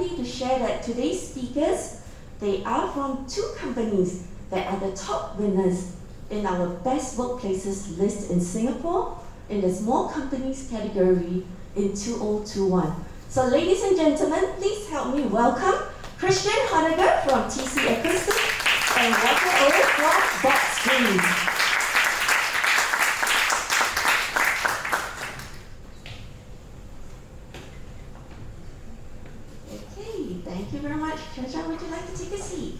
happy to share that today's speakers, they are from two companies that are the top winners in our Best Workplaces list in Singapore in the Small Companies category in 2021. So ladies and gentlemen, please help me welcome Christian Honegger from TC Acoustic and Walter O from Boxgreen. Okay, thank you very much. Christian, would you like to take a seat?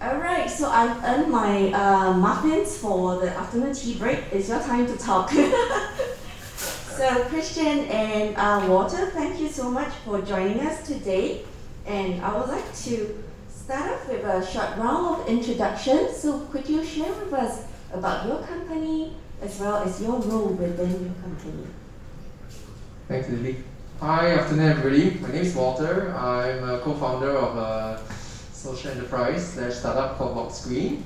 Alright, so I've earned my muffins for the afternoon tea break. It's your time to talk. So Christian and Walter, thank you so much for joining us today. And I would like to start off with a short round of introduction. So could you share with us about your company as well as your role within your company? Thanks, Lily. Hi, afternoon everybody. My name is Walter. I'm a co-founder of a social enterprise / startup called Boxgreen.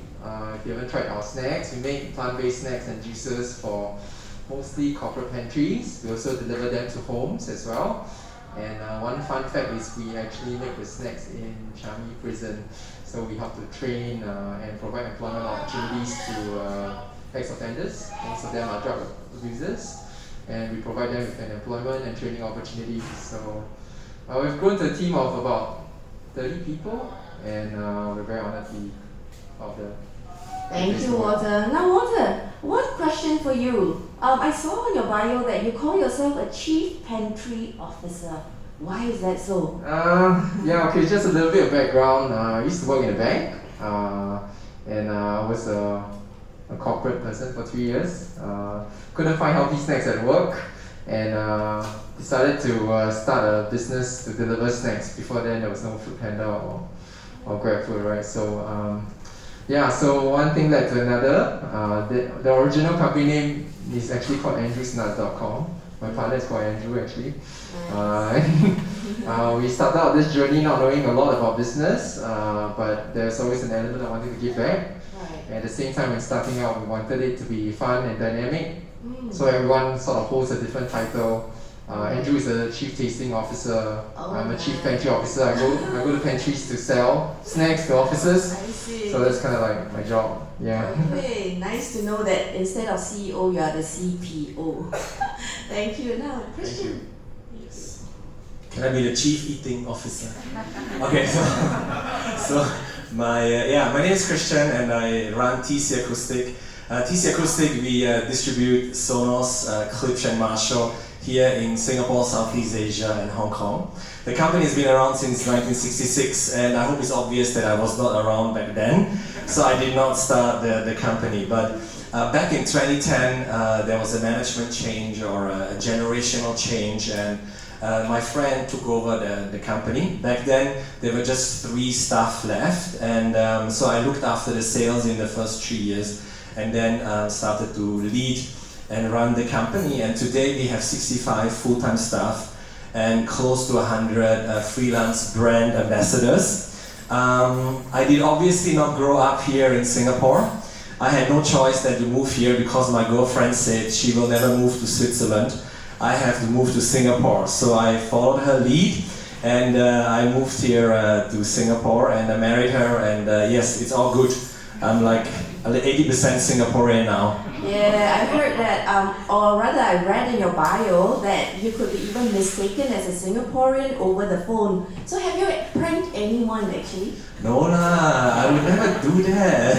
If you haven't tried our snacks, we make plant-based snacks and juices for mostly corporate pantries. We also deliver them to homes as well. And one fun fact is we actually make the snacks in Changi prison. So we help to train and provide employment opportunities to ex-offenders. Most of them are drug abusers. And we provide them with an employment and training opportunities. So we've grown to a team of about 30 people, and we're very honored to be of the. Thank you, Walter. Now, Walter, one question for you. I saw on your bio that you call yourself a Chief Pantry Officer. Why is that so? Just a little bit of background. I used to work in a bank, and I was a corporate person for 3 years. Couldn't find healthy snacks at work, and decided to start a business to deliver snacks. Before then, there was no Foodpanda or GrabFood, right? So one thing led to another. The original company name is actually called andrewsnut.com. My partner is called Andrew, actually. We started out this journey not knowing a lot about business, but there's always an element I wanted to give back. Right. At the same time, when starting out, we wanted it to be fun and dynamic. So everyone sort of holds a different title. Andrew is a Chief Tasting Officer. I'm a Chief Pantry Officer. I go to pantries to sell snacks to officers. I see. So that's kind of like my job. Yeah. Okay, nice to know that instead of CEO, you are the CPO. Thank you. Now, Christian. Yes. Can I be the Chief Eating Officer? Okay, so my name is Christian and I run TC Acoustic. TC Acoustic, we distribute Sonos, Klipsch and Marshall here in Singapore, Southeast Asia and Hong Kong. The company has been around since 1966 and I hope it's obvious that I was not around back then, so I did not start the company. But back in 2010, there was a management change or a generational change, and my friend took over the company. Back then, there were just 3 staff left, and so I looked after the sales in the first 3 years and then started to lead and run the company. And today we have 65 full-time staff and close to 100 freelance brand ambassadors. I did obviously not grow up here in Singapore. I had no choice than to move here because my girlfriend said she will never move to Switzerland. I have to move to Singapore. So I followed her lead and I moved here to Singapore and I married her, and yes, it's all good. I'm like 80% Singaporean now. Yeah, I heard that, or rather I read in your bio that you could be even mistaken as a Singaporean over the phone. So have you pranked anyone actually? No lah, I would never do that.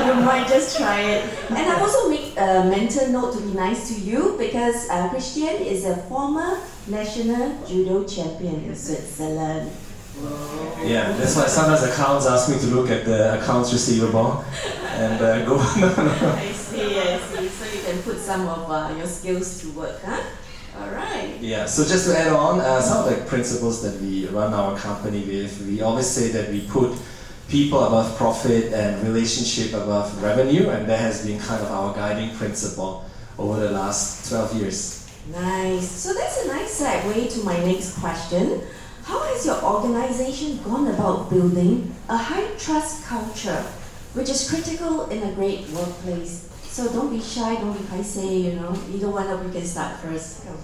You might just try it. And I also make a mental note to be nice to you because Christian is a former national judo champion in Switzerland. Yeah, that's why sometimes accounts ask me to look at the accounts receivable and go. I see. So you can put some of your skills to work, huh? Alright. Yeah, so just to add on, some of the principles that we run our company with, we always say that we put people above profit and relationship above revenue, and that has been kind of our guiding principle over the last 12 years. Nice. So that's a nice segue to my next question. How has your organization gone about building a high-trust culture, which is critical in a great workplace? So don't be shy, don't be paiseh, either one of you can start first. Come.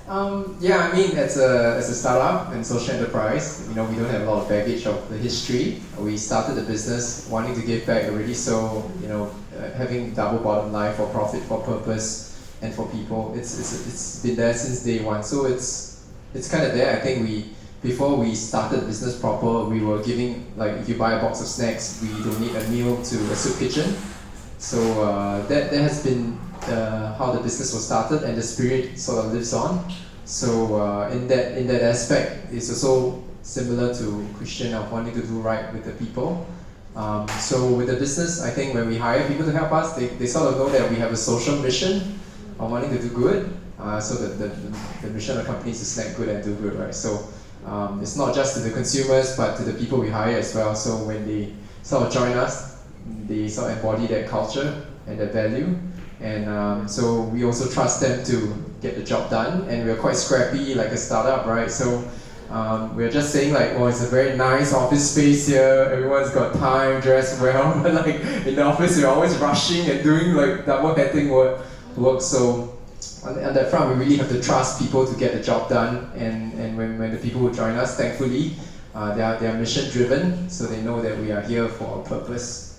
Yeah, I mean, as a startup and social enterprise, we don't have a lot of baggage of the history. We started the business wanting to give back already, so having double bottom line for profit, for purpose, and for people, it's been there since day one. So it's kind of there. I think before we started the business proper, we were giving, like, if you buy a box of snacks, we donate a meal to a soup kitchen. So that has been how the business was started, and the spirit sort of lives on. So in that aspect, it's also similar to Christian of wanting to do right with the people. So with the business, I think when we hire people to help us, they sort of know that we have a social mission of wanting to do good. So the mission of the company is to snack good and do good, right? So it's not just to the consumers, but to the people we hire as well. So when they sort of join us, they sort of embody that culture and that value. And so we also trust them to get the job done, and we're quite scrappy like a startup, right? So we're just saying like, oh, it's a very nice office space here, everyone's got time, dressed well, but like in the office we're always rushing and doing like double-heading work. So on that front, we really have to trust people to get the job done, and when the people who join us, thankfully, they are mission driven, so they know that we are here for a purpose.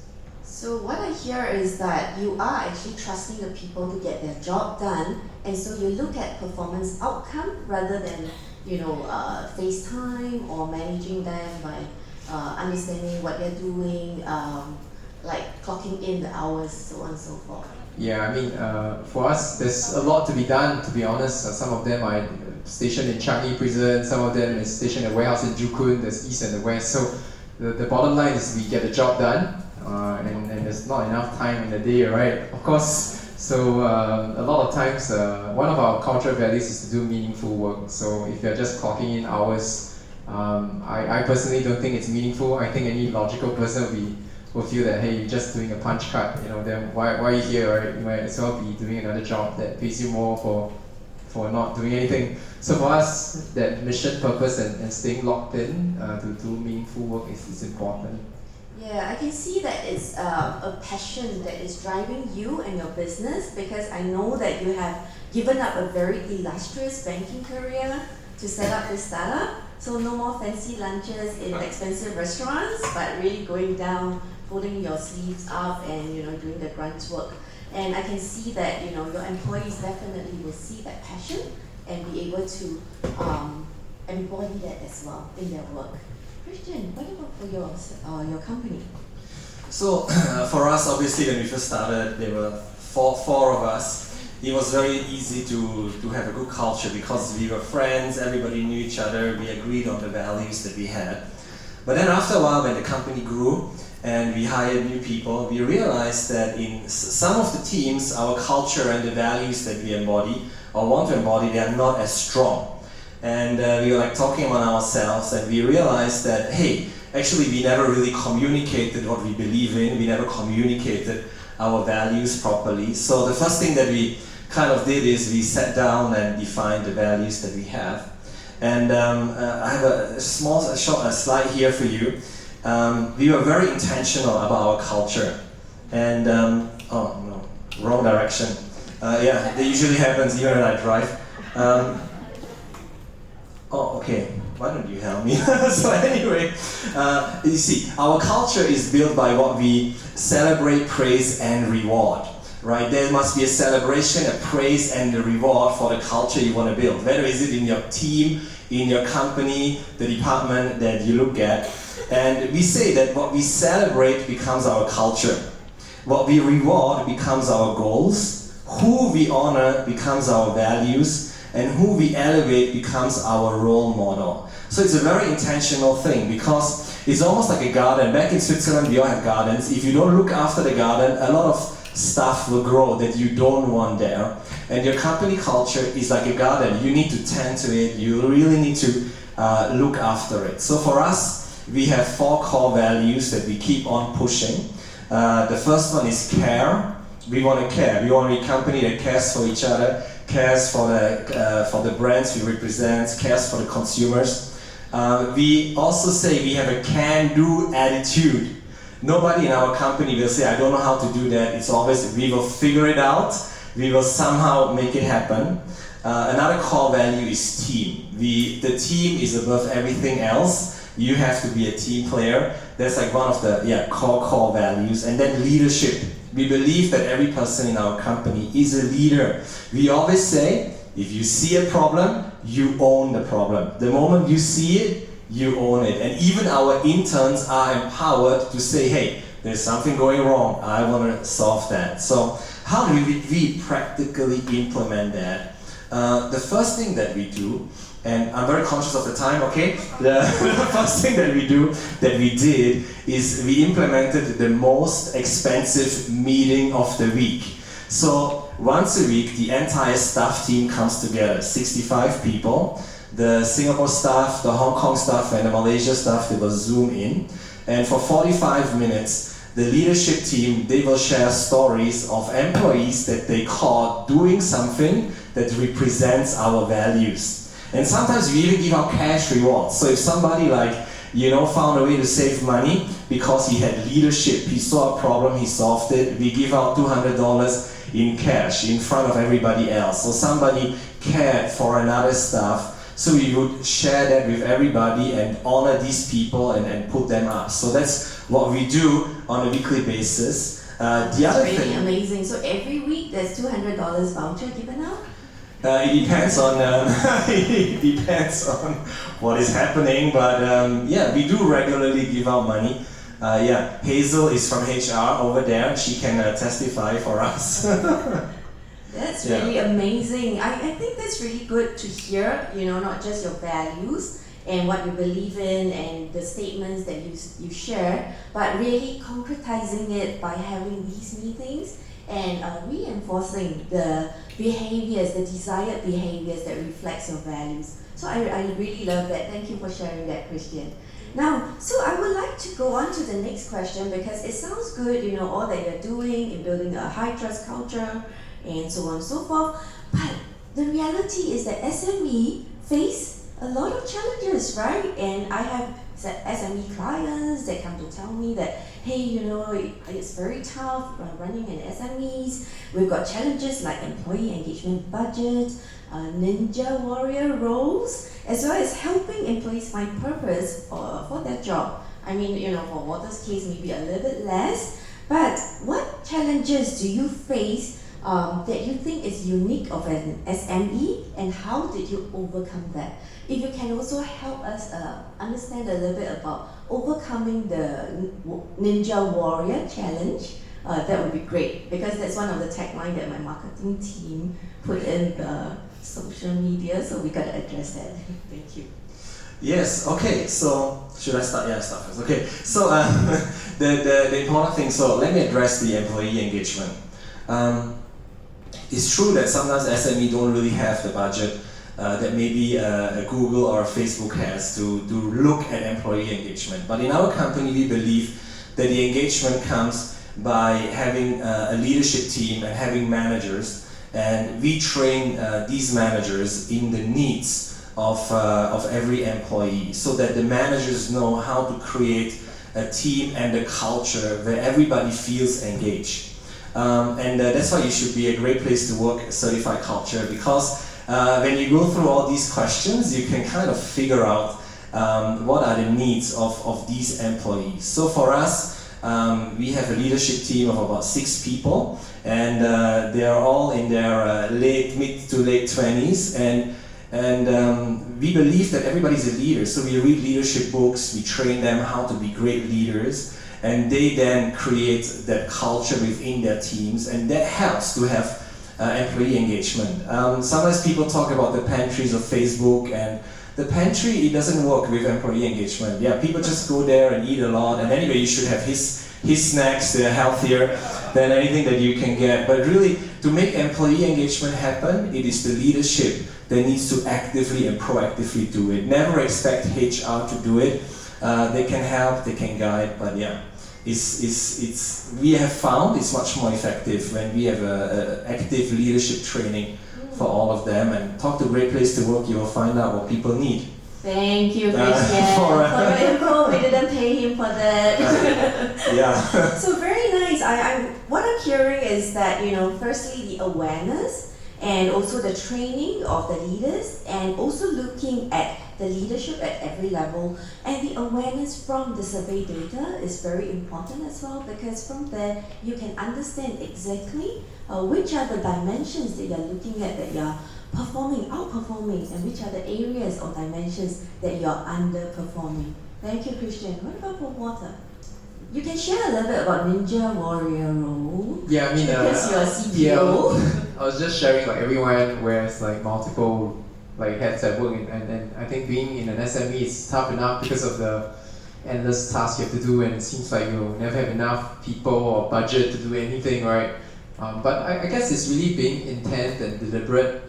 So what I hear is that you are actually trusting the people to get their job done, and so you look at performance outcome rather than FaceTime or managing them by understanding what they're doing, like clocking in the hours, so on and so forth. Yeah, I mean, for us, there's a lot to be done, to be honest. Some of them are stationed in Changi prison, some of them is stationed in a warehouse in Joo Koon, there's east and the west. So the bottom line is we get the job done, and there's not enough time in the day, right? Of course. So a lot of times, one of our cultural values is to do meaningful work. So if you're just clocking in hours, I personally don't think it's meaningful. I think any logical person will feel that, hey, you're just doing a punch card, then why are you here, right? You might as well be doing another job that pays you more for not doing anything. So for us, that mission, purpose, and staying locked in to do meaningful work is important. Yeah, I can see that it's a passion that is driving you and your business, because I know that you have given up a very illustrious banking career to set up this startup. So no more fancy lunches in expensive restaurants, but really going down, pulling your sleeves up and doing the grunt work. And I can see that your employees definitely will see that passion and be able to embody that as well in their work. Christian, what about for your company? So for us, obviously, when we first started, there were four of us. It was very easy to have a good culture because we were friends, everybody knew each other, we agreed on the values that we had. But then after a while, when the company grew and we hired new people, we realized that in some of the teams, our culture and the values that we embody or want to embody, they are not as strong. And we were like talking among ourselves, and we realized that, hey, actually we never really communicated what we believe in, we never communicated our values properly. So the first thing that we kind of did is we sat down and defined the values that we have. And I have a short slide here for you. We were very intentional about our culture. And, oh no, wrong direction. Yeah, that usually happens even when I drive. Oh, okay. Why don't you help me? So anyway, you see, our culture is built by what we celebrate, praise, and reward. Right? There must be a celebration, a praise, and a reward for the culture you want to build. Whether is it in your team, in your company, the department that you look at. And we say that what we celebrate becomes our culture. What we reward becomes our goals. Who we honor becomes our values. And who we elevate becomes our role model. So it's a very intentional thing because it's almost like a garden. Back in Switzerland, we all have gardens. If you don't look after the garden, a lot of stuff will grow that you don't want there. And your company culture is like a garden. You need to tend to it. You really need to look after it. So for us, we have 4 core values that we keep on pushing. The first one is care. We want to care. We want to be a company that cares for each other, cares for the brands we represent, cares for the consumers. We also say we have a can-do attitude. Nobody in our company will say, I don't know how to do that. It's always, we will figure it out. We will somehow make it happen. Another core value is team. The team is above everything else. You have to be a team player. That's like one of the core values. And then leadership. We believe that every person in our company is a leader. We always say, if you see a problem, you own the problem. The moment you see it, you own it. And even our interns are empowered to say, hey, there's something going wrong, I want to solve that. So how do we practically implement that? The first thing that we do, and I'm very conscious of the time, okay? The first thing that we did, is we implemented the most expensive meeting of the week. So once a week, the entire staff team comes together, 65 people. The Singapore staff, the Hong Kong staff, and the Malaysia staff, they will Zoom in. And for 45 minutes, the leadership team, they will share stories of employees that they caught doing something that represents our values. And sometimes we even give out cash rewards. So if somebody found a way to save money because he had leadership, he saw a problem, he solved it, we give out $200 in cash in front of everybody else. So somebody cared for another staff. So we would share that with everybody and honor these people and put them up. So that's what we do on a weekly basis. The other really thing, amazing. So every week there's $200 voucher given out? It depends on what is happening, but we do regularly give out money. Hazel is from HR over there. She can testify for us. That's really amazing. I think that's really good to hear, not just your values and what you believe in and the statements that you share, but really concretizing it by having these meetings and reinforcing the behaviors, the desired behaviors that reflects your values. So I really love that. Thank you for sharing that, Christian. Now, so I would like to go on to the next question because it sounds good, all that you're doing in building a high trust culture and so on and so forth. But the reality is that SME face a lot of challenges, right? And I have SME clients that come to tell me that, hey, it's very tough running an SMEs. We've got challenges like employee engagement budget, ninja warrior roles, as well as helping employees find purpose for their job. I mean, for Walter's case, maybe a little bit less. But what challenges do you face that you think is unique of an SME, and how did you overcome that? If you can also help us understand a little bit about overcoming the Ninja Warrior Challenge, that would be great, because that's one of the tagline that my marketing team put in the social media, so we got to address that. Thank you. Yes, okay, so should I start? Yeah, I start first. Okay, so the important thing, so let me address the employee engagement. It's true that sometimes SME don't really have the budget that maybe a Google or a Facebook has to look at employee engagement. But in our company, we believe that the engagement comes by having a leadership team and having managers, and we train these managers in the needs of every employee, so that the managers know how to create a team and a culture where everybody feels engaged. And that's why you should be a great place to work, certified culture, because when you go through all these questions, you can kind of figure out what are the needs of these employees. So for us, we have a leadership team of about 6 people, and they are all in their mid to late 20s, and we believe that everybody's a leader. So we read leadership books, we train them how to be great leaders, and they then create that culture within their teams, and that helps to have employee engagement. Sometimes people talk about the pantries of Facebook, and the pantry, it doesn't work with employee engagement. Yeah, people just go there and eat a lot, and anyway, you should have his snacks, they're healthier than anything that you can get. But really, to make employee engagement happen, it is the leadership that needs to actively and proactively do it. Never expect HR to do it. They can help, they can guide, but yeah, we have found it's much more effective when we have a active leadership training for all of them. And talk to Great Place to Work, you will find out what people need. Thank you, Christian. For your info, we didn't pay him for that. Yeah. So very nice. What I'm hearing is that, firstly, the awareness and also the training of the leaders, and also looking at the leadership at every level. And the awareness from the survey data is very important as well, because from there you can understand exactly which are the dimensions that you're looking at that you're performing, outperforming, and which are the areas or dimensions that you're underperforming. Thank you, Christian. What about for Walter? You can share a little bit about Ninja Warrior role. Yeah, I mean, because you're a CPO. I was just sharing like everyone wears like multiple like hats at work, and I think being in an SME is tough enough because of the endless tasks you have to do, and it seems like you'll never have enough people or budget to do anything, right? But I guess it's really being intent and deliberate,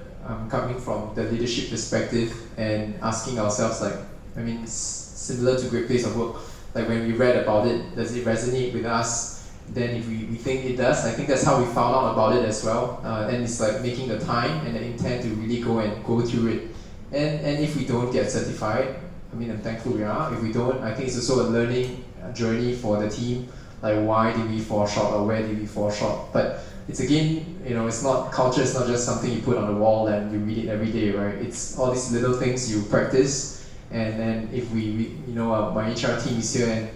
coming from the leadership perspective and asking ourselves like, I mean, similar to Great Place of Work, like when we read about it, does it resonate with us? Then if we think it does, I think that's how we found out about it as well. And it's like making the time and the intent to really go through it. And if we don't get certified, I mean, I'm thankful we are. If we don't, I think it's also a learning journey for the team. Like, why did we fall short, or where did we fall short? But it's again, it's not, culture is not just something you put on the wall and you read it every day, right? It's all these little things you practice. And then if my HR team is here and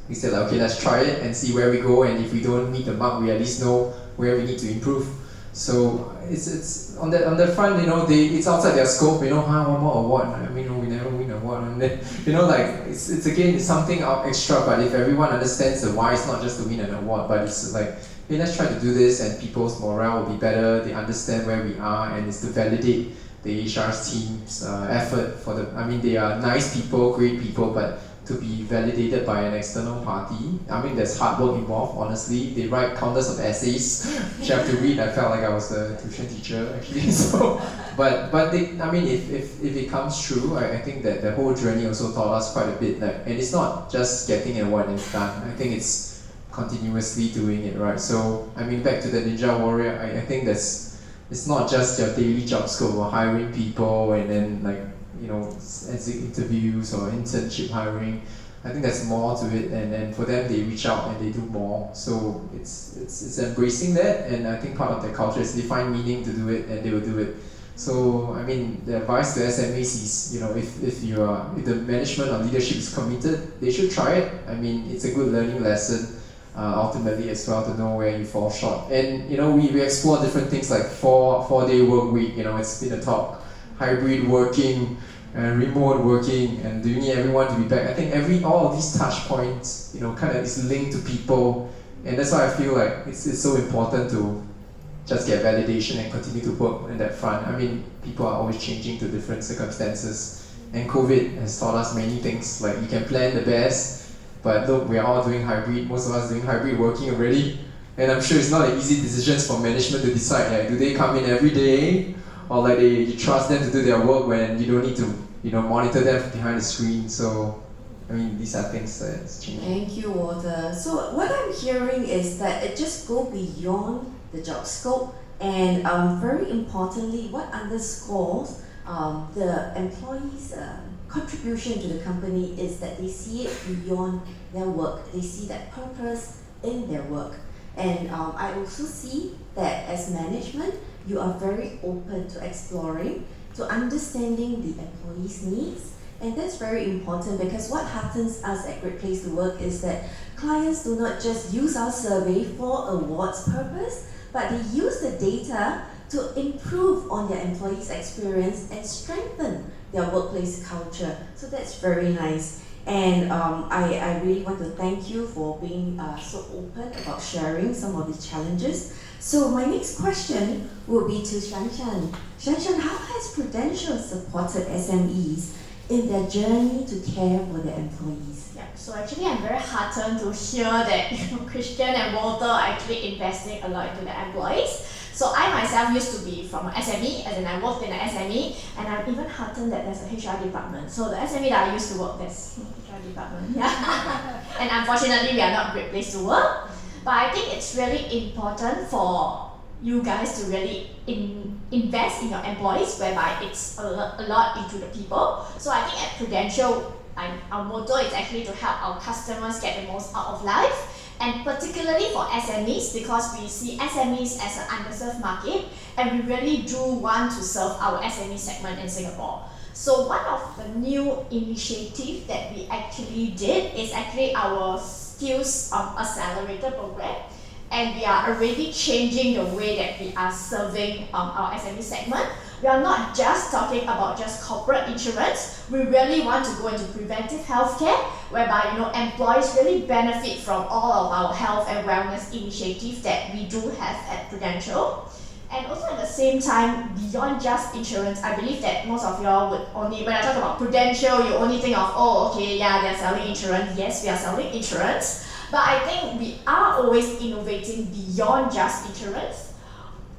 we said, like, okay, let's try it and see where we go. And if we don't meet the mark, we at least know where we need to improve. So it's on the front, it's outside their scope. One more award. I mean, we never win an award. And then, it's again, it's something extra. But if everyone understands the why, it's not just to win an award, but it's like, hey, let's try to do this, and people's morale will be better. They understand where we are, and it's to validate the HR team's effort for they are nice people, great people, but to be validated by an external party, there's hard work involved, honestly. They write countless of essays which I have to read. I felt like I was a tuition teacher, actually. So, but if it comes true, I think that the whole journey also taught us quite a bit. And it's not just getting an award and it's done. I think it's continuously doing it, right? So, back to the Ninja Warrior, I think it's not just your daily job scope or hiring people and then exit interviews or internship hiring. I think there's more to it, and for them they reach out and they do more. So it's embracing that, and I think part of their culture is they find meaning to do it and they will do it. So the advice to SMEs is, if the management or leadership is committed, they should try it. It's a good learning lesson. Ultimately as well, to know where you fall short. And we explore different things like 4-day work week. It's been a talk, hybrid working, remote working, and do you need everyone to be back? I think all of these touch points, kind of is linked to people, and that's why I feel like it's so important to just get validation and continue to work in that front. People are always changing to different circumstances, and COVID has taught us many things. Like, you can plan the best, but look, we are all doing hybrid, most of us doing hybrid working already, and I'm sure it's not an easy decision for management to decide, like, do they come in every day, or like you trust them to do their work when you don't need to monitor them behind the screen. So these are things that's changing. Thank you, Walter. So what I'm hearing is that it just go beyond the job scope, and very importantly, what underscores the employees' contribution to the company is that they see it beyond their work. They see that purpose in their work. And I also see that as management, you are very open to exploring, to understanding the employees' needs. And that's very important, because what happens us at Great Place to Work is that clients do not just use our survey for awards purpose, but they use the data to improve on their employees' experience and strengthen their workplace culture. So that's very nice. And I really want to thank you for being so open about sharing some of these challenges. So my next question will be to Shanshan. Shanshan, how has Prudential supported SMEs in their journey to care for their employees? Yeah, so actually I'm very heartened to hear that Christian and Walter are actually investing a lot into their employees. So I myself used to be from an SME, as in I worked in an SME, and I'm even heartened that there's a HR department. So the SME that I used to work, there's HR department, yeah. And unfortunately, we are not a great place to work. But I think it's really important for you guys to really invest in your employees, whereby it's a lot into the people. So I think at Prudential, our motto is actually to help our customers get the most out of life. and particularly for SMEs, because we see SMEs as an underserved market, and we really do want to serve our SME segment in Singapore. So one of the new initiatives that we actually did is actually our Skills Accelerator program, and we are already changing the way that we are serving our SME segment. We are not just talking about just corporate insurance. We really want to go into preventive healthcare, whereby employees really benefit from all of our health and wellness initiatives that we do have at Prudential. And also at the same time, beyond just insurance, I believe that most of y'all would only, when I talk about Prudential, you only think of, oh, okay, yeah, they're selling insurance. Yes, we are selling insurance. But I think we are always innovating beyond just insurance.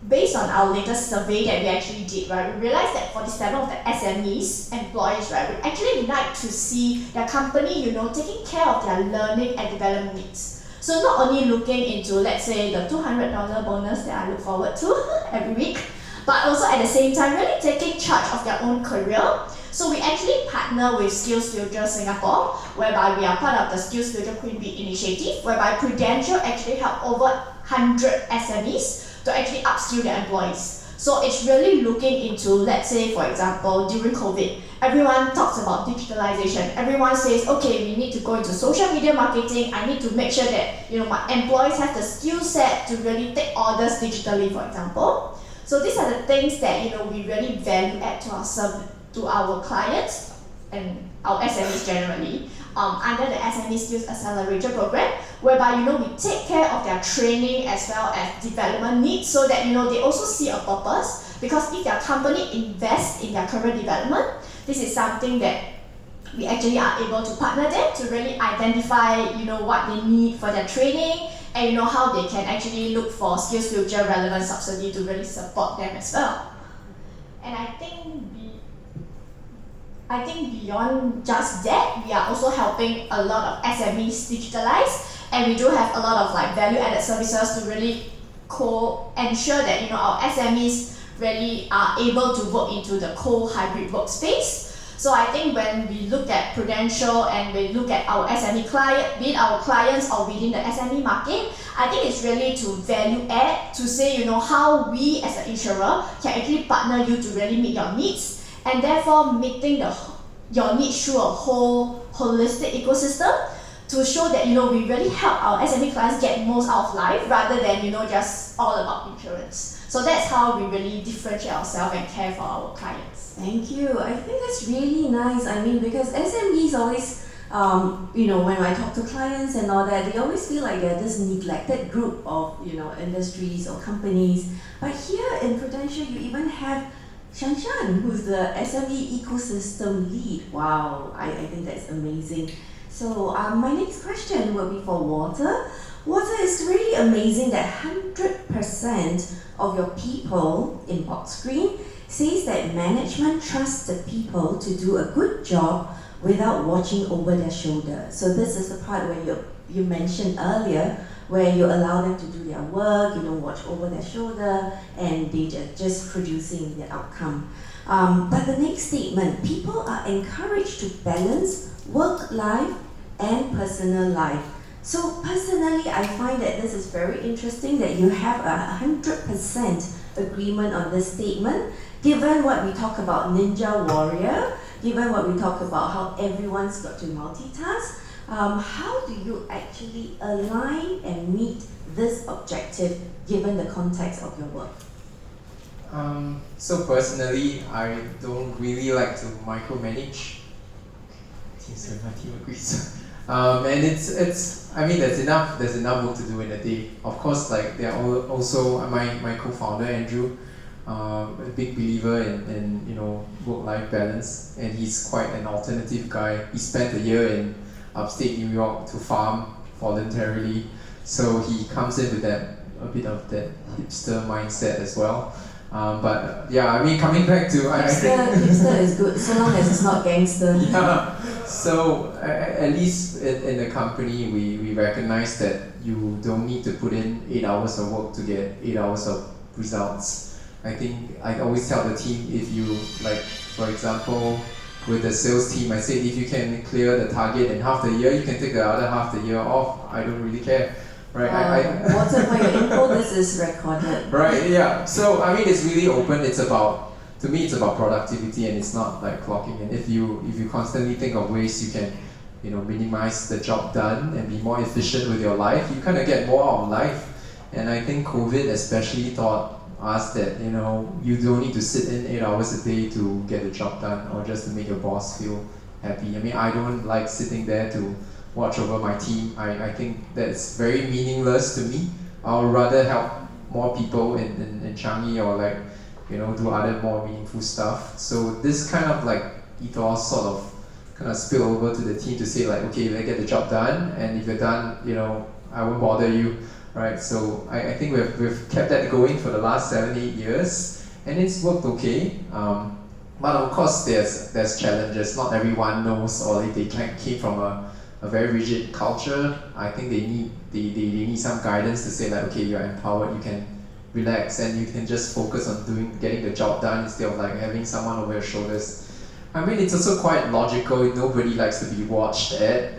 Based on our latest survey that we actually did, right, we realized that 47 of the SMEs employees, right, would actually like to see their company, taking care of their learning and development needs. So not only looking into, let's say, the $200 bonus that I look forward to every week, but also at the same time really taking charge of their own career. So we actually partner with Skills Future Singapore, whereby we are part of the Skills Future Queen Bee initiative, whereby Prudential actually help over 100 SMEs to actually upskill their employees. So it's really looking into, let's say, for example, during COVID, everyone talks about digitalization. Everyone says, okay, we need to go into social media marketing. I need to make sure that my employees have the skill set to really take orders digitally, for example. So these are the things that we really value add to our clients and our SMEs generally, under the SME Skills Accelerator program, whereby we take care of their training as well as development needs, so that they also see a purpose. Because if their company invests in their career development, this is something that we actually are able to partner them to really identify what they need for their training, and how they can actually look for Skills Future relevant subsidy to really support them as well. And I think beyond just that, we are also helping a lot of SMEs digitalize, and we do have a lot of value-added services to really ensure that our SMEs really are able to work into the co-hybrid workspace. So I think when we look at Prudential and we look at our SME client, be it our clients or within the SME market, I think it's really to value add, to say how we as an insurer can actually partner you to really meet your needs, and therefore meeting your needs through a whole holistic ecosystem, to show that we really help our SME clients get most out of life, rather than just all about insurance. So that's how we really differentiate ourselves and care for our clients. Thank you. I think that's really nice. Because SMEs always, when I talk to clients and all that, they always feel like they're this neglected group of, industries or companies. But here in Prudential, you even have Shanshan, who's the SME ecosystem lead. Wow, I think that's amazing. So my next question will be for Walter. Walter, it's really amazing that 100% of your people in Boxgreen says that management trusts the people to do a good job without watching over their shoulder. So this is the part where you mentioned earlier, where you allow them to do their work, you don't watch over their shoulder, and they just producing the outcome. But the next statement, people are encouraged to balance work life and personal life. So personally, I find that this is very interesting that you have 100% agreement on this statement, given what we talk about Ninja Warrior, given what we talk about how everyone's got to multitask. How do you actually align and meet this objective given the context of your work? So personally, I don't really like to micromanage. My team agrees. And there's enough work to do in a day. Of course, there are also my co-founder Andrew, a big believer in work-life balance, and he's quite an alternative guy. He spent a year in upstate New York to farm voluntarily, so he comes in with a bit of that hipster mindset as well. Coming back to hipster is good, so long as it's not gangster. Yeah. So at least in the company, we recognize that you don't need to put in 8 hours of work to get 8 hours of results. I think I always tell the team, if you for example, with the sales team, I said if you can clear the target in half the year, you can take the other half the year off. I don't really care. right? Water, for your info, this is recorded. Right, yeah. So I mean, it's really open. It's about, to me, it's about productivity, and it's not like clocking in. If you constantly think of ways you can, minimize the job done and be more efficient with your life, you kind of get more out of life. And I think COVID especially taught us that you don't need to sit in 8 hours a day to get the job done or just to make your boss feel happy. I mean, I don't like sitting there to watch over my team. I think that's very meaningless to me. I'll rather help more people in Changi or do other more meaningful stuff. So this kind of ethos sort of kind of spill over to the team to say okay, let's get the job done, and if you're done, I won't bother you, right? So I think we've kept that going for the last 7-8 years, and it's worked okay. But of course, there's challenges. Not everyone knows, or if they came from a very rigid culture. I think they need some guidance to say okay, you're empowered, you can relax, and you can just focus on getting the job done instead of having someone over your shoulders. I mean, it's also quite logical. Nobody likes to be watched at,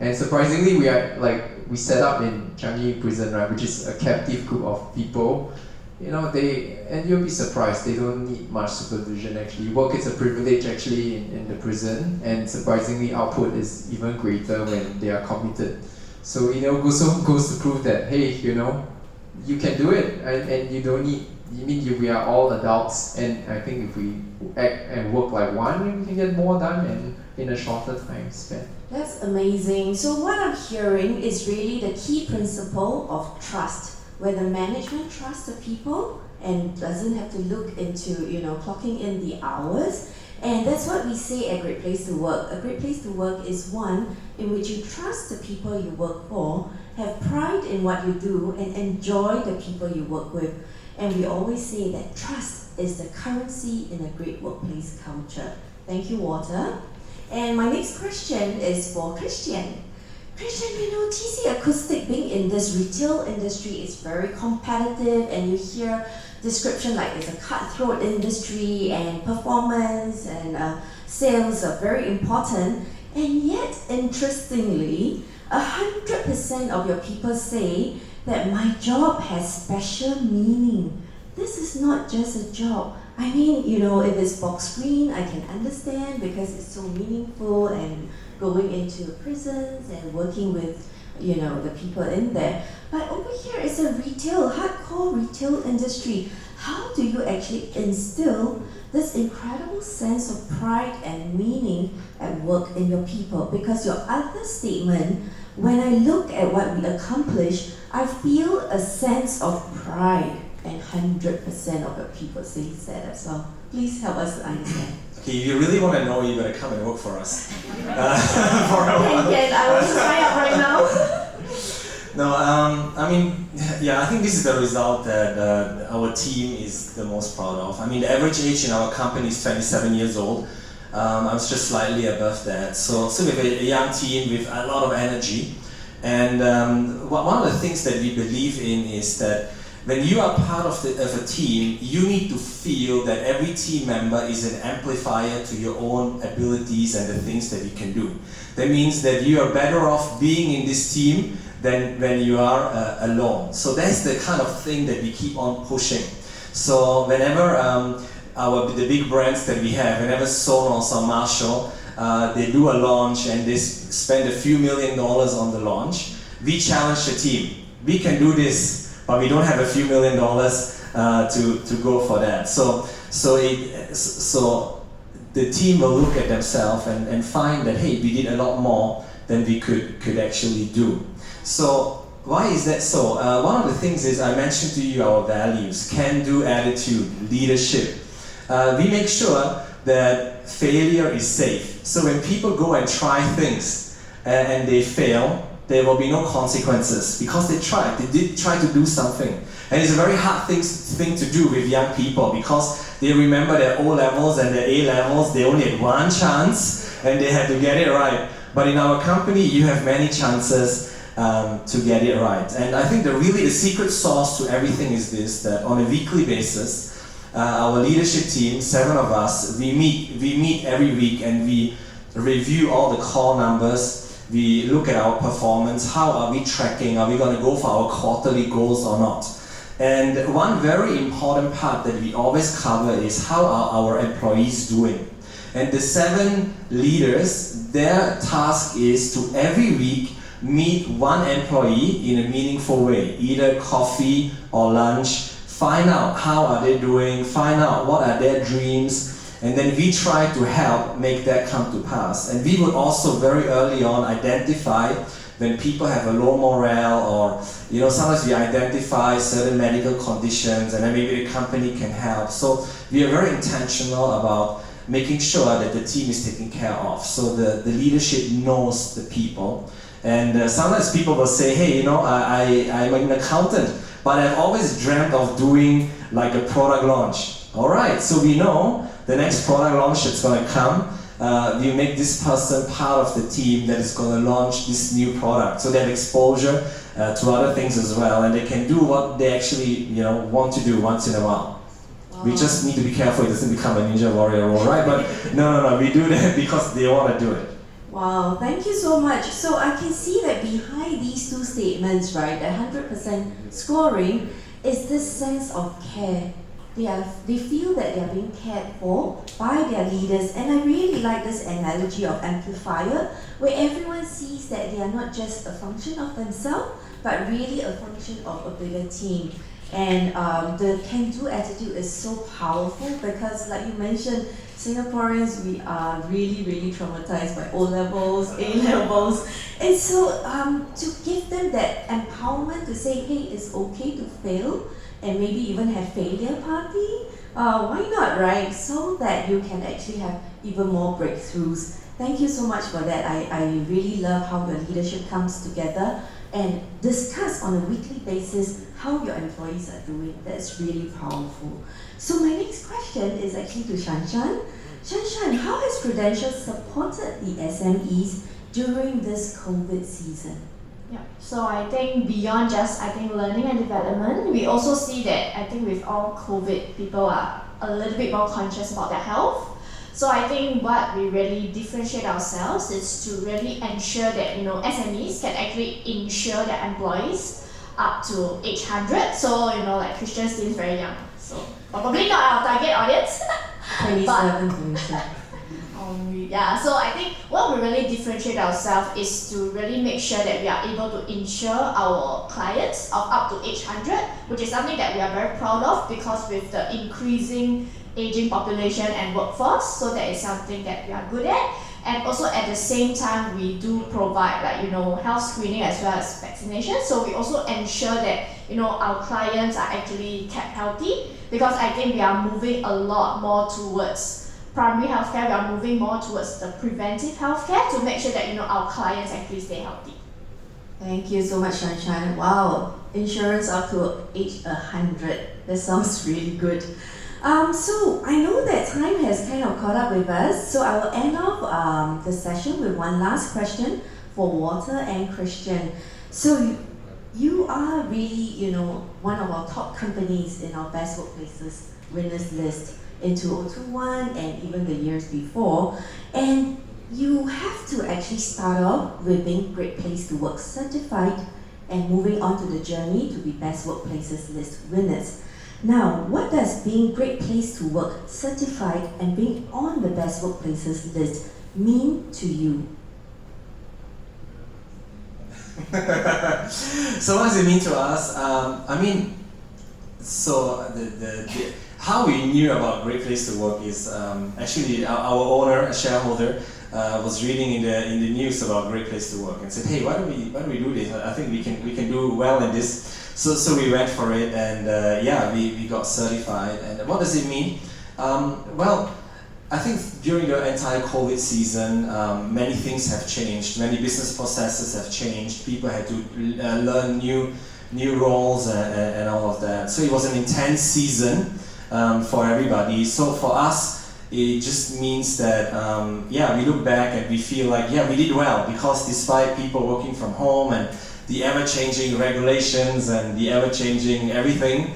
And surprisingly, we set up in Changi Prison, right, which is a captive group of people. And you'll be surprised, they don't need much supervision actually. Work is a privilege actually in the prison, and surprisingly output is even greater when they are committed. So goes to prove that, hey, you can do it, and you don't need, we are all adults, and I think if we act and work like one, we can get more done and in a shorter time span. That's amazing. So what I'm hearing is really the key principle of trust, where the management trusts the people and doesn't have to look into, clocking in the hours. And that's what we say a great place to work. A great place to work is one in which you trust the people you work for, have pride in what you do, and enjoy the people you work with. And we always say that trust is the currency in a great workplace culture. Thank you, Walter. And my next question is for Christian. Christian, TC Acoustic being in this retail industry is very competitive, and you hear description like it's a cutthroat industry, and performance and sales are very important. And yet, interestingly, 100% of your people say that my job has special meaning. This is not just a job. I mean, if it's Boxgreen, I can understand because it's so meaningful and going into prisons and working with, the people in there. But over here, it's a hardcore retail industry. How do you actually instill this incredible sense of pride and meaning at work in your people? Because your other statement, when I look at what we accomplish, I feel a sense of pride, and 100% of your people say that as well. Please help us to understand. Okay, if you really want to know, you better come and work for us. For a while. Yes, I want to sign up right now. No, I think this is the result that our team is the most proud of. I mean, the average age in our company is 27 years old. I was just slightly above that. So we have a young team with a lot of energy. And one of the things that we believe in is that when you are part of a team, you need to feel that every team member is an amplifier to your own abilities and the things that you can do. That means that you are better off being in this team than when you are alone. So that's the kind of thing that we keep on pushing. So whenever the big brands that we have, whenever Sonos or Marshall, they do a launch and they spend a few $1 million on the launch, we challenge the team. We can do this, but we don't have a few $1 million to go for that. So the team will look at themselves and find that, hey, we did a lot more than we could actually do. So why is that so? One of the things is I mentioned to you our values: can-do attitude, leadership. We make sure that failure is safe. So when people go and try things and they fail, there will be no consequences because they did try to do something. And it's a very hard thing to do with young people because they remember their O-levels and their A-levels, they only had one chance and they had to get it right. But in our company, you have many chances to get it right. And I think the secret sauce to everything is this, that on a weekly basis, our leadership team, 7 of us, we meet every week and we review all the core numbers We look at our performance, how are we tracking, are we going to go for our quarterly goals or not? And one very important part that we always cover is how are our employees doing? And the 7 leaders, their task is to every week meet one employee in a meaningful way, either coffee or lunch, find out how are they doing, find out what are their dreams, and then we try to help make that come to pass. And we would also very early on identify when people have a low morale, or sometimes we identify certain medical conditions and then maybe the company can help. So we are very intentional about making sure that the team is taken care of. So the leadership knows the people. And sometimes people will say, hey, I'm an accountant, but I've always dreamt of doing like a product launch. All right, so we know the next product launch that's going to come, you make this person part of the team that is going to launch this new product. So they have exposure to other things as well, and they can do what they actually want to do once in a while. Wow. We just need to be careful it doesn't become a ninja warrior role, right? But no, we do that because they want to do it. Wow, thank you so much. So I can see that behind these 2 statements, right, the 100% scoring is this sense of care. They feel that they are being cared for by their leaders, and I really like this analogy of amplifier, where everyone sees that they are not just a function of themselves, but really a function of a bigger team. And the can-do attitude is so powerful because, like you mentioned, Singaporeans, we are really, really traumatized by O-levels, A-levels. And so to give them that empowerment to say, hey, it's okay to fail, and maybe even have failure party, why not, right? So that you can actually have even more breakthroughs. Thank you so much for that. I really love how your leadership comes together and discuss on a weekly basis how your employees are doing. That's really powerful. So my next question is actually to Shanshan. Shanshan, how has Prudential supported the SMEs during this COVID season? Yeah, so I think beyond just learning and development, we also see that with all COVID, people are a little bit more conscious about their health. So I think what we really differentiate ourselves is to really ensure that SMEs can actually insure their employees up to age 100. So like Christian still is very young, so probably not our target audience. 27. Yeah, so I think what we really differentiate ourselves is to really make sure that we are able to insure our clients of up to age 100, which is something that we are very proud of because with the increasing aging population and workforce, so that is something that we are good at. And also at the same time, we do provide health screening as well as vaccination. So we also ensure that our clients are actually kept healthy, because I think we are moving a lot more towards primary healthcare. We are moving more towards the preventive healthcare to make sure that our clients actually stay healthy. Thank you so much, Shanshan. Wow, insurance up to age 100. That sounds really good. So I know that time has kind of caught up with us, so I will end off the session with one last question for Walter and Christian. So you are really, one of our top companies in our best workplaces winners list in 2021 and even the years before, and you have to actually start off with being Great Place to Work certified and moving on to the journey to be Best Workplaces list winners. Now, what does being Great Place to Work certified and being on the Best Workplaces list mean to you? So what does it mean to us? How we knew about Great Place to Work is actually our owner, a shareholder, was reading in the news about Great Place to Work and said, hey, why don't we do this? I think we can do well in this. So we went for it, and we got certified. And what does it mean? Well, I think during the entire COVID season, many things have changed. Many business processes have changed. People had to learn new roles and all of that. So it was an intense season for everybody. So for us, it just means that we look back and we feel like we did well, because despite people working from home and the ever-changing regulations and the ever-changing everything,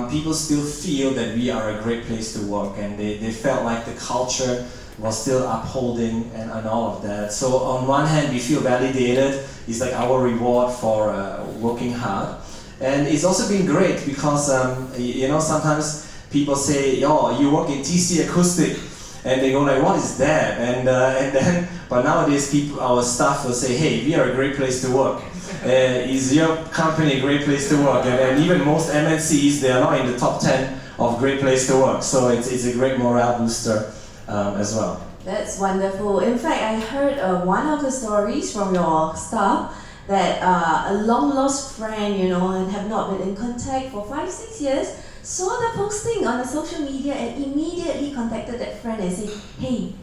people still feel that we are a great place to work, and they felt like the culture while still upholding and all of that. So on one hand, we feel validated. It's like our reward for working hard. And it's also been great because, sometimes people say, oh, you work in TC Acoustic. And they go like, what is that? But nowadays, our staff will say, hey, we are a great place to work. Is your company a great place to work? And even most MNCs, they are not in the top 10 of great place to work. So it's a great morale booster as well. That's wonderful. In fact, I heard one of the stories from your staff that a long lost friend, and have not been in contact for 5-6 years, saw the posting on the social media and immediately contacted that friend and said, hey,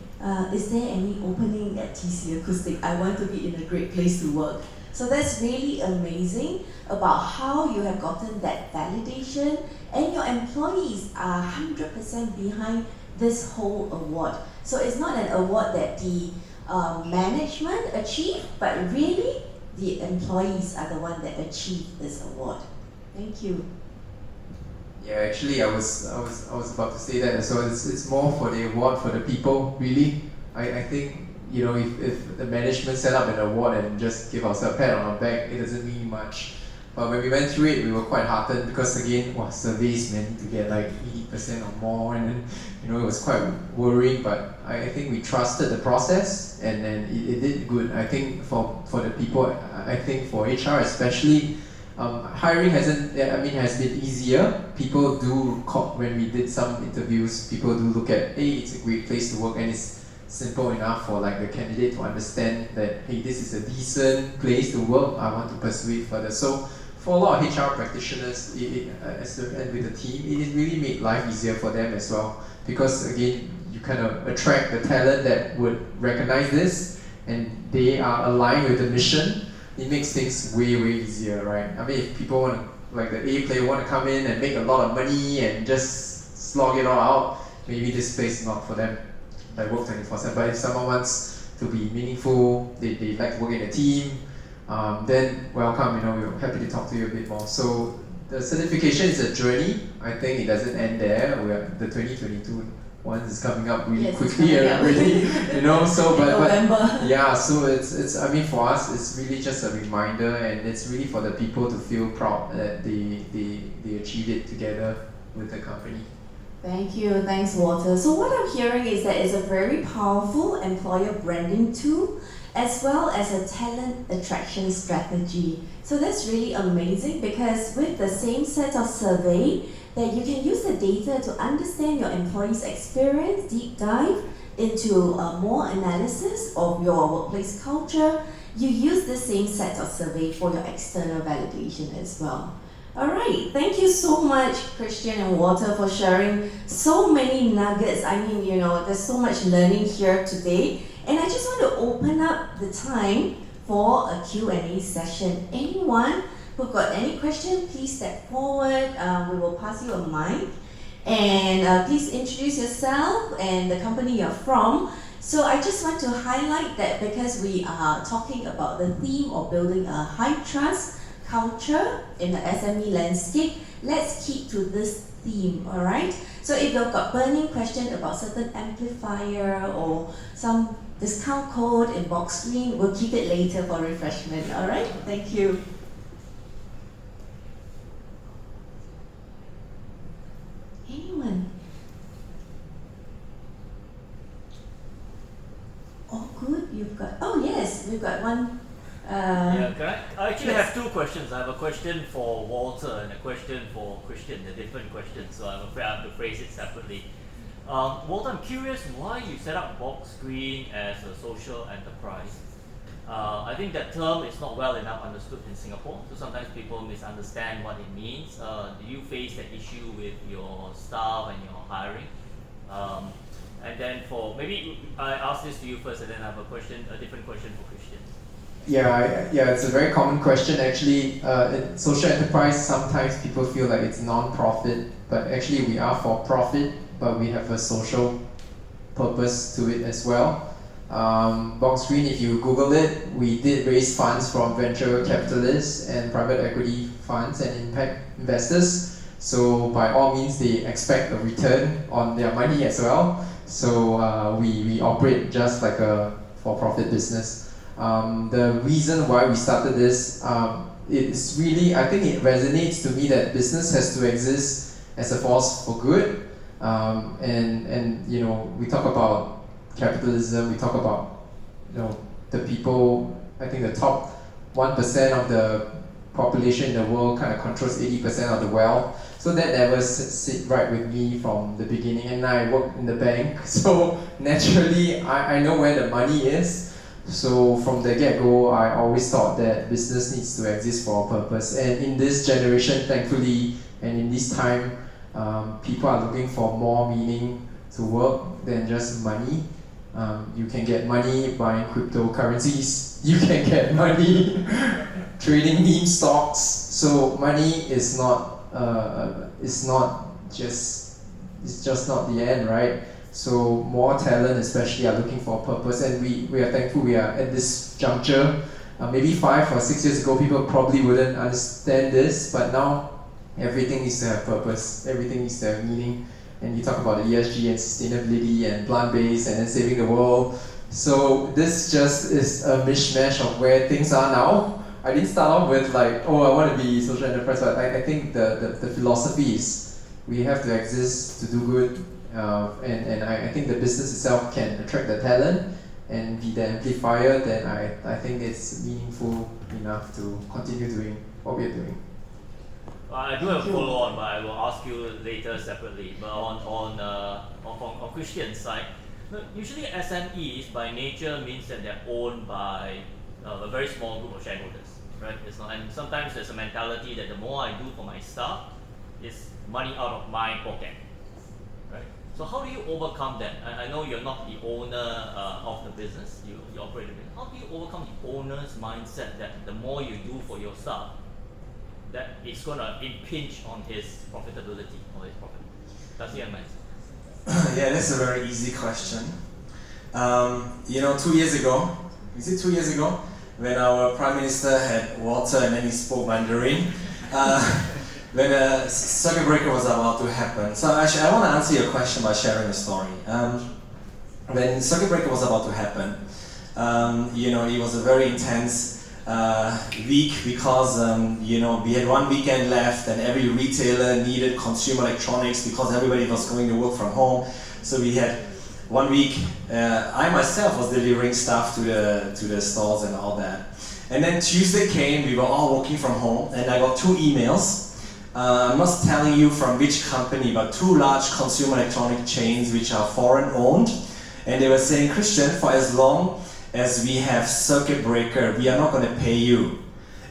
is there any opening at TC Acoustic? I want to be in a great place to work. So that's really amazing about how you have gotten that validation and your employees are 100% behind this whole award. So it's not an award that the management achieved, but really the employees are the one that achieved this award. Thank you. Yeah, actually, I was about to say that. So it's more for the award for the people. Really, I think if the management set up an award and just give ourselves a pat on our back, it doesn't mean much. But when we went through it, we were quite heartened because again, surveys meant to get like 80% or more, and then it was quite worrying. But I think we trusted the process, and then it did good. I think for the people, I think for HR especially. Hiring has been easier. People do, when we did some interviews, people do look at, hey, it's a great place to work, and it's simple enough for like the candidate to understand that, hey, this is a decent place to work, I want to pursue it further. So for a lot of HR practitioners, and with the team, it really made life easier for them as well, because again, you kind of attract the talent that would recognize this, and they are aligned with the mission. It makes things way easier, right? I mean, if people want to, like the A player, want to come in and make a lot of money and just slog it all out, maybe this place is not for them. Like work 24/7. But if someone wants to be meaningful, they like to work in a team, then welcome. We're happy to talk to you a bit more. So the certification is a journey. I think it doesn't end there. The 2022 one is coming up really quickly already, So but yeah, so it's I mean for us it's really just a reminder, and it's really for the people to feel proud that they achieved it together with the company. Thank you, thanks Walter. So what I'm hearing is that it's a very powerful employer branding tool as well as a talent attraction strategy. So that's really amazing because with the same set of survey, that you can use the data to understand your employees' experience, deep dive into more analysis of your workplace culture. You use the same set of survey for your external validation as well. All right, thank you so much, Christian and Walter, for sharing so many nuggets. I mean, there's so much learning here today. And I just want to open up the time for a Q&A session. Anyone who've got any question, please step forward. We will pass you a mic. And please introduce yourself and the company you're from. So I just want to highlight that because we are talking about the theme of building a high trust culture in the SME landscape, let's keep to this theme, all right? So if you've got burning question about certain amplifier or some discount code in Boxgreen, we'll keep it later for refreshment, all right? Thank you. Anyone? Oh, good. We've got one. I actually have two questions. I have a question for Walter and a question for Christian, a different question, so I'm afraid I have to phrase it separately. Walter, I'm curious why you set up Boxgreen as a social enterprise. I think that term is not well enough understood in Singapore, so sometimes people misunderstand what it means. Do you face that issue with your staff and your hiring? And then maybe I ask this to you first, and then I have a different question for Christian. Yeah, it's a very common question actually. Social enterprise, sometimes people feel like it's non-profit, but actually we are for profit, but we have a social purpose to it as well. Boxgreen, if you Google it, we did raise funds from venture capitalists and private equity funds and impact investors. So by all means, they expect a return on their money as well. So we operate just like a for-profit business. The reason why we started this, it's really, I think it resonates to me that business has to exist as a force for good. And you know, we talk about capitalism, we talk about, you know, the people, I think the top 1% of the population in the world kind of controls 80% of the wealth. So that never sit right with me from the beginning. And I work in the bank, so naturally I know where the money is. So from the get-go, I always thought that business needs to exist for a purpose. And in this generation, thankfully, and in this time, people are looking for more meaning to work than just money. You can get money buying cryptocurrencies. You can get money trading meme stocks. So money is not just not the end, right? So more talent especially are looking for a purpose, and we are thankful we are at this juncture. Maybe 5 or 6 years ago, people probably wouldn't understand this, but now everything needs to have purpose, everything needs to have meaning. And you talk about the ESG and sustainability and plant-based and then saving the world. So this just is a mishmash of where things are now. I didn't start off with like, oh, I want to be social enterprise, but I think the philosophy is we have to exist to do good, and I think the business itself can attract the talent and be the amplifier. Then I think it's meaningful enough to continue doing what we're doing. I do have a follow-on, but I will ask you later separately. But on Christian's side, usually SMEs by nature means that they're owned by a very small group of shareholders, right? It's not, and sometimes there's a mentality that the more I do for my staff, it's money out of my pocket, right? So how do you overcome that? I know you're not the owner of the business, you operate the business. How do you overcome the owner's mindset that the more you do for your staff, that it's going to impinge on his profitability or his profit? Does he have mindset? Yeah, that's a very easy question. 2 years ago, is it 2 years ago, when our Prime Minister had water and then he spoke Mandarin, when a circuit breaker was about to happen. So actually, I want to answer your question by sharing a story. When circuit breaker was about to happen, it was a very intense week because we had one weekend left and every retailer needed consumer electronics because everybody was going to work from home. So we had 1 week. I myself was delivering stuff to the stores and all that. And then Tuesday came. We were all working from home, and I got 2 emails. I'm not telling you from which company, but 2 large consumer electronic chains which are foreign owned, and they were saying, Christian, for as long as we have circuit breaker, we are not going to pay you.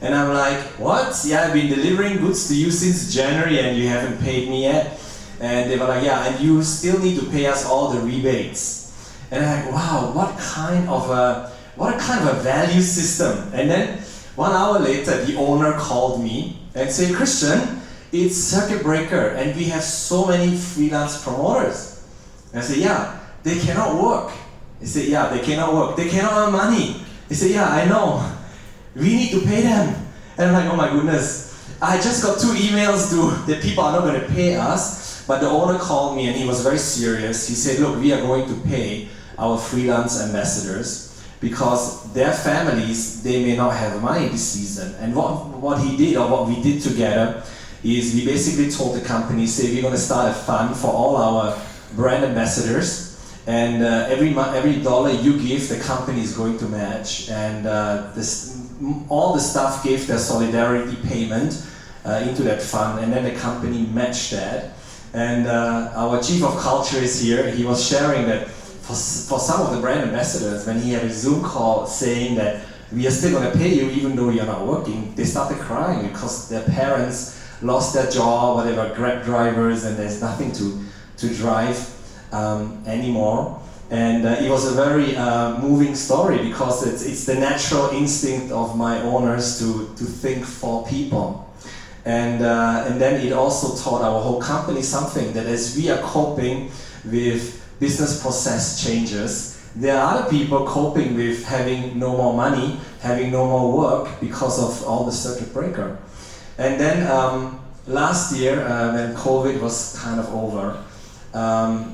And I'm like, what? Yeah, I've been delivering goods to you since January and you haven't paid me yet. And they were like, yeah, and you still need to pay us all the rebates. And I'm like, wow, what kind of a value system? And then 1 hour later, the owner called me and said, Christian, it's circuit breaker and we have so many freelance promoters. And I said, yeah, they cannot work. He said, yeah, they cannot work. They cannot earn money. He said, yeah, I know. We need to pay them. And I'm like, oh my goodness. I just got 2 emails that people are not going to pay us. But the owner called me and he was very serious. He said, look, we are going to pay our freelance ambassadors because their families, they may not have money this season. And what he did, or what we did together, is we basically told the company, say, we're going to start a fund for all our brand ambassadors. And every dollar you give, the company is going to match. And all the staff gave their solidarity payment into that fund, and then the company matched that. And our chief of culture is here. He was sharing that for some of the brand ambassadors, when he had a Zoom call saying that we are still going to pay you even though you're not working, they started crying because their parents lost their job, or they were Grab drivers, and there's nothing to drive anymore. And it was a very moving story because it's the natural instinct of my owners to think for people. And then it also taught our whole company something, that as we are coping with business process changes, there are other people coping with having no more money, having no more work because of all the circuit breaker. And then last year, when COVID was kind of over,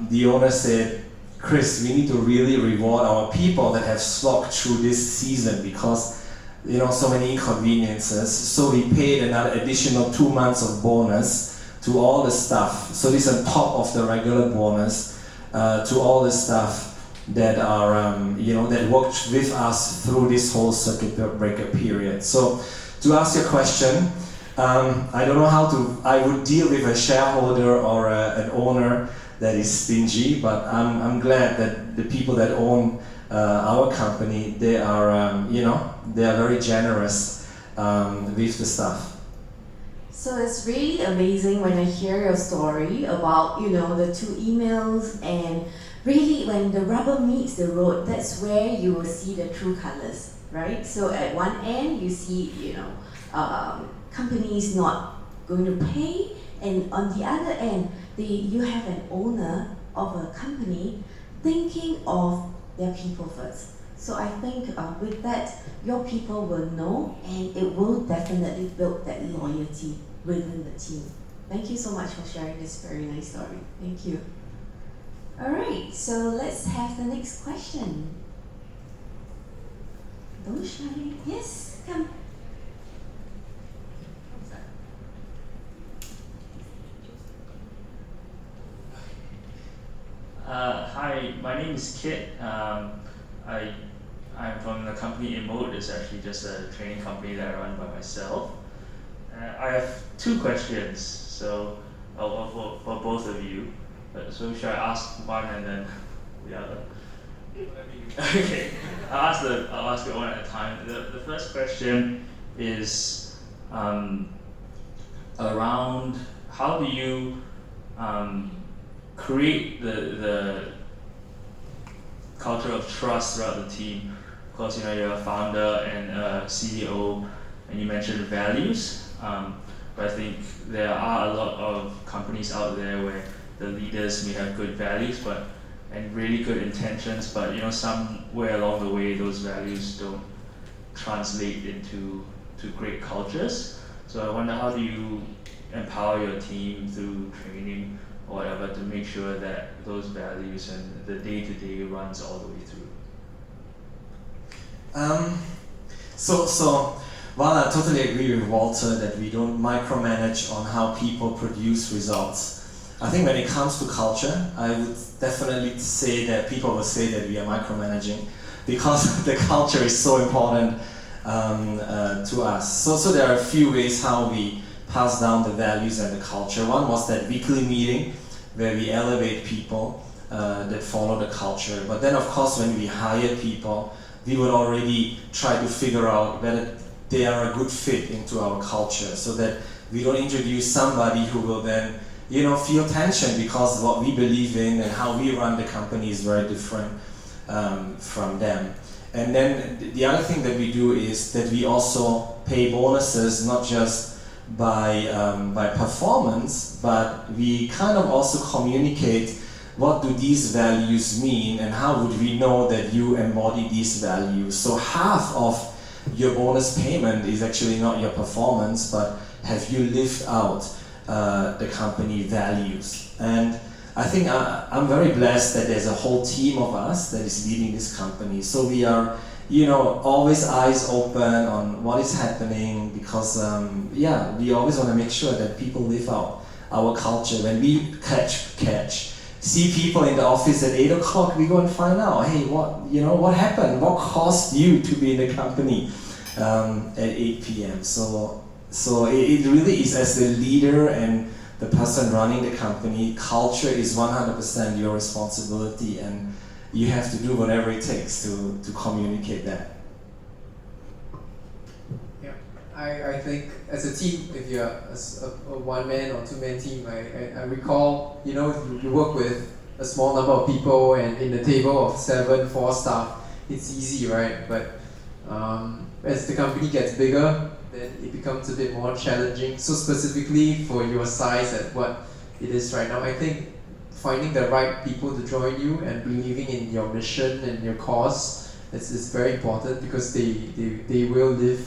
the owner said, Chris, we need to really reward our people that have slogged through this season because, so many inconveniences. So we paid another additional 2 months of bonus to all the staff. So this on top of the regular bonus to all the staff that are, that worked with us through this whole circuit breaker period. So to answer your question, I don't know I would deal with a shareholder or an owner that is stingy, but I'm glad that the people that own our company, they are, they are very generous with the stuff. So it's really amazing when I hear your story about, the 2 emails, and really when the rubber meets the road, that's where you will see the true colors, right? So at one end, you see, companies not going to pay, and on the other end, you have an owner of a company thinking of their people first. So I think with that, your people will know, and it will definitely build that loyalty within the team. Thank you so much for sharing this very nice story. Thank you. All right, so let's have the next question. Don't shy. Yes, come. Hi, my name is Kit. I'm from the company Emote. It's actually just a training company that I run by myself. I have 2 questions, so for both of you. So should I ask one and then the other? Okay, I'll ask it one at a time. The first question is around how do you create the culture of trust throughout the team. Of course, you're a founder and a CEO, and you mentioned values. But I think there are a lot of companies out there where the leaders may have good values, and really good intentions, but somewhere along the way those values don't translate into great cultures. So I wonder, how do you empower your team through training or whatever to make sure that those values and the day-to-day runs all the way through? So while I totally agree with Walter that we don't micromanage on how people produce results, I think when it comes to culture, I would definitely say that people will say that we are micromanaging because the culture is so important to us. So there are a few ways how we pass down the values and the culture. One was that weekly meeting where we elevate people that follow the culture. But then of course when we hire people, we would already try to figure out whether they are a good fit into our culture, so that we don't introduce somebody who will then feel tension because what we believe in and how we run the company is very different from them. And then the other thing that we do is that we also pay bonuses not just by performance, but we kind of also communicate what do these values mean and how would we know that you embody these values. So half of your bonus payment is actually not your performance, but have you lived out the company values. And I think I'm very blessed that there's a whole team of us that is leading this company. So we are, always eyes open on what is happening because, we always want to make sure that people live out our culture. When we see people in the office at 8 o'clock, we go and find out, hey, what happened? What caused you to be in the company at 8 p.m.? So it really is, as the leader and the person running the company, culture is 100% your responsibility, and you have to do whatever it takes to communicate that. Yeah, I think as a team, if you're a one-man or two-man team, I recall, you work with a small number of people, and in the table of 7, 4 staff, it's easy, right? But as the company gets bigger, then it becomes a bit more challenging. So specifically for your size at what it is right now, I think finding the right people to join you and believing in your mission and your cause is very important, because they will live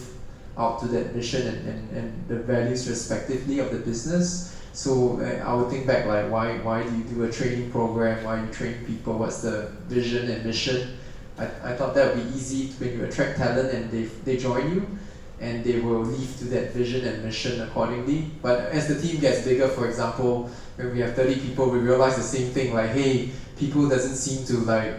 out to that mission and the values respectively of the business. So I would think back like, why do you do a training program? Why you train people? What's the vision and mission? I thought that would be easy when you attract talent and they join you, and they will live to that vision and mission accordingly. But as the team gets bigger, for example, when we have 30 people, we realize the same thing, like, hey, people doesn't seem to like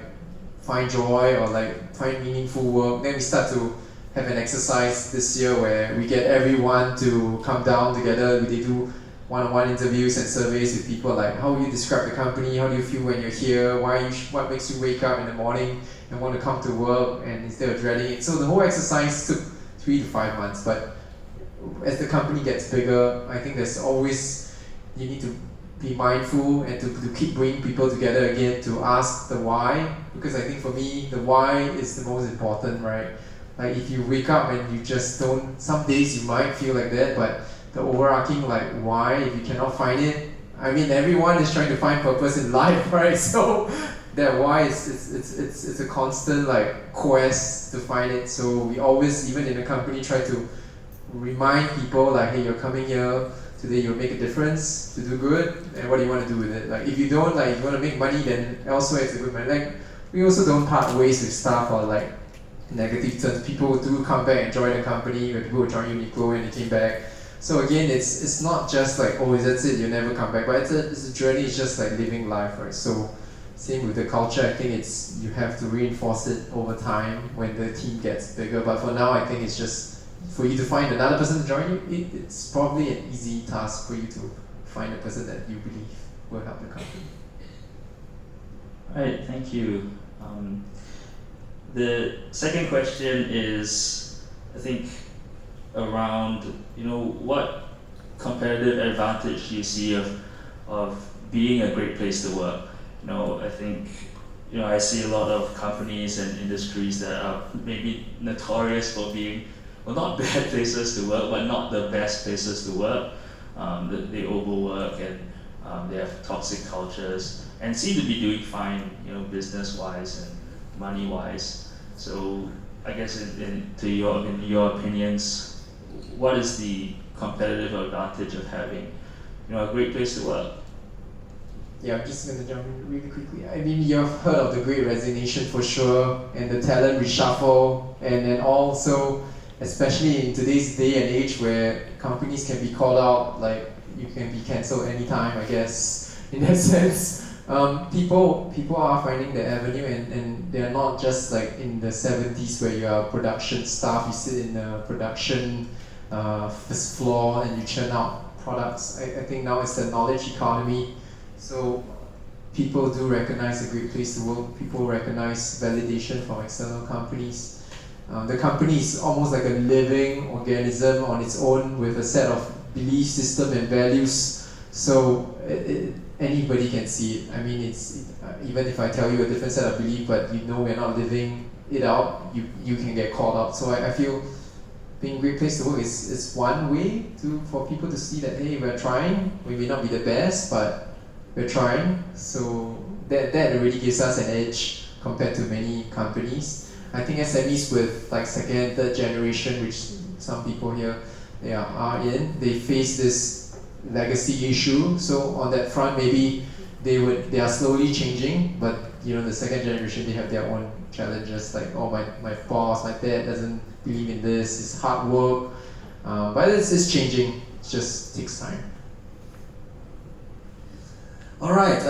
find joy or like find meaningful work. Then we start to have an exercise this year where we get everyone to come down together. They do one-on-one interviews and surveys with people, like how you describe the company, how do you feel when you're here, what makes you wake up in the morning and want to come to work, and instead of dreading it. So the whole exercise took 3 to 5 months, but as the company gets bigger, I think there's always, you need to be mindful and to keep bringing people together again, to ask the why, because I think for me, the why is the most important, right? Like if you wake up and you just don't, some days you might feel like that, but the overarching like why, if you cannot find it, I mean everyone is trying to find purpose in life, right? So that why it's a constant like quest to find it. So we always, even in the company, try to remind people like, hey, you're coming here today, you'll make a difference to do good, and what do you want to do with it? Like if you don't, like if you want to make money, then elsewhere it's a good money. Like we also don't part ways with staff or like negative terms. People do come back and join the company. When people would join Uniqlo and they came back. So again, it's not just like, oh, that's it, you never come back. But it's a journey. It's just like living life, right? So same with the culture. I think it's, you have to reinforce it over time when the team gets bigger. But for now, I think it's just for you to find another person to join you. It's probably an easy task for you to find a person that you believe will help the company. All right, thank you. The second question is, I think, around, what competitive advantage do you see of being a great place to work? I think, I see a lot of companies and industries that are maybe notorious for being, well, not bad places to work, but not the best places to work. They overwork and they have toxic cultures and seem to be doing fine, business-wise and money-wise. So I guess in your opinions, what is the competitive advantage of having, a great place to work? Yeah, I'm just going to jump in really quickly. I mean, you've heard of the Great Resignation for sure, and the talent reshuffle, and then also, especially in today's day and age where companies can be called out, like you can be cancelled anytime, I guess, in that sense. People are finding the avenue, and they're not just like in the 70s where you are production staff, you sit in the production first floor and you churn out products. I think now it's the knowledge economy. So people do recognize a great place to work. People recognize validation from external companies. The company is almost like a living organism on its own with a set of belief system and values. So anybody can see it. I mean, even if I tell you a different set of belief, but we're not living it out, you can get called out. So I feel being a great place to work is one way for people to see that, hey, we're trying. We may not be the best, but we're trying. So that already gives us an edge compared to many companies. I think SMEs with like second, third generation, which some people here are in, they face this legacy issue. So on that front, maybe they are slowly changing, but the second generation, they have their own challenges, like, oh, my boss, my dad doesn't believe in this, it's hard work, but it's changing. It just takes time. All right,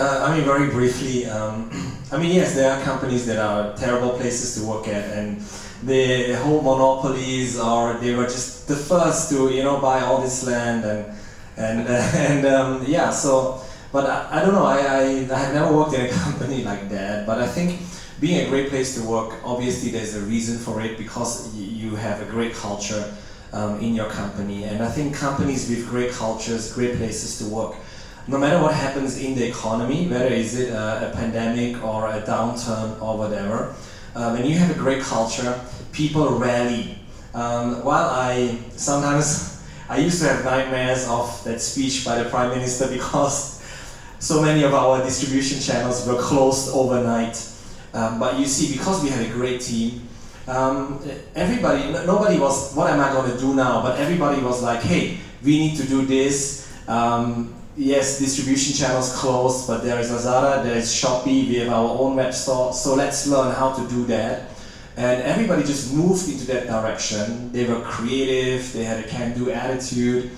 very briefly, yes, there are companies that are terrible places to work at, and they hold monopolies, or they were just the first to, buy all this land, but I don't know, I have never worked in a company like that, but I think being a great place to work, obviously there's a reason for it, because you have a great culture in your company, and I think companies with great cultures, great places to work, no matter what happens in the economy, whether is it a pandemic or a downturn or whatever, when you have a great culture, people rally. While I used to have nightmares of that speech by the Prime Minister because so many of our distribution channels were closed overnight. But you see, because we had a great team, nobody was, what am I going to do now? But everybody was like, hey, we need to do this. yes, distribution channels closed, but there is Lazada, there is Shopee, we have our own web store, so let's learn how to do that. And everybody just moved into that direction. They were creative, they had a can-do attitude,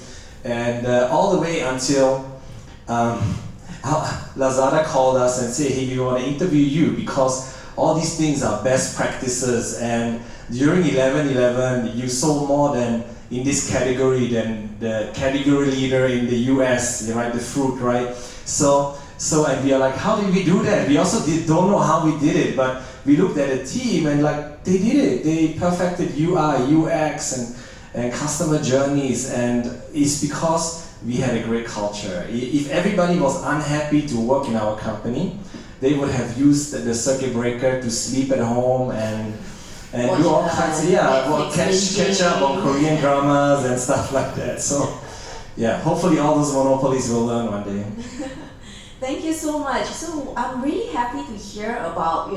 and all the way until Lazada called us and said, hey, we want to interview you because all these things are best practices, and during 11/11 you sold more than in this category than the category leader in the US, right, the fruit, right? So and we are like, how did we do that? We also don't know how we did it, but we looked at a team and like, they did it. They perfected UI, UX, and customer journeys, and it's because we had a great culture. If everybody was unhappy to work in our company, they would have used the circuit breaker to sleep at home and do all kinds of, catch up on Korean dramas and stuff like that. So yeah, hopefully all those monopolies will learn one day. Thank you so much. So I'm really happy to hear about,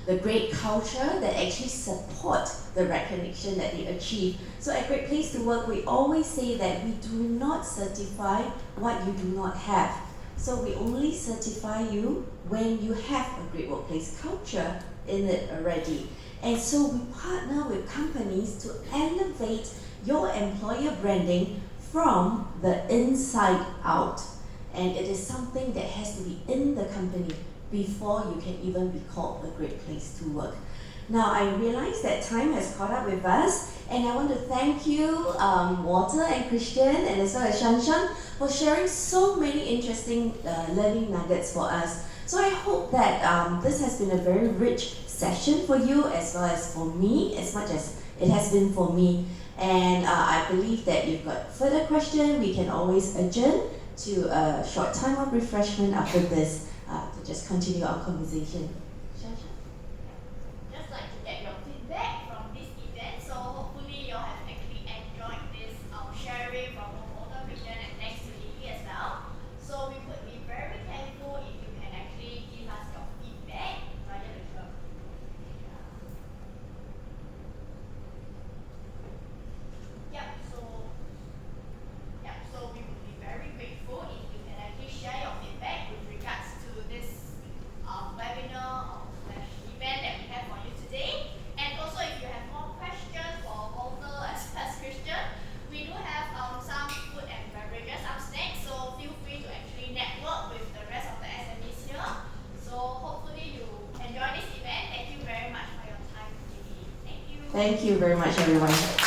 the great culture that actually support the recognition that they achieve. So at Great Place to Work, we always say that we do not certify what you do not have. So we only certify you when you have a great workplace culture in it already. And so we partner with companies to elevate your employer branding from the inside out. And it is something that has to be in the company before you can even be called a great place to work. Now, I realize that time has caught up with us, and I want to thank you, Walter and Christian, and as well as Shanshan, for sharing so many interesting learning nuggets for us. So I hope that this has been a very rich session for you, as well as for me, as much as it has been for me. And I believe that you've got further questions. We can always adjourn to a short time of refreshment after this to just continue our conversation. Just like to get your feedback from this event, so hopefully you have actually enjoyed this sharing from Walter, Christian, and thanks to Lily as well. So we would be very thankful if you can actually give us your feedback via the club. So we would be very grateful if you can actually share your feedback with regards to this webinar / event that we have for you today. And also, if you have more questions for Walter as well as Christian, we do have some food and beverages up next, so feel free to actually network with the rest of the SMEs here. So hopefully you enjoy this event. Thank you very much for your time today. Thank you. Thank you very much, everyone.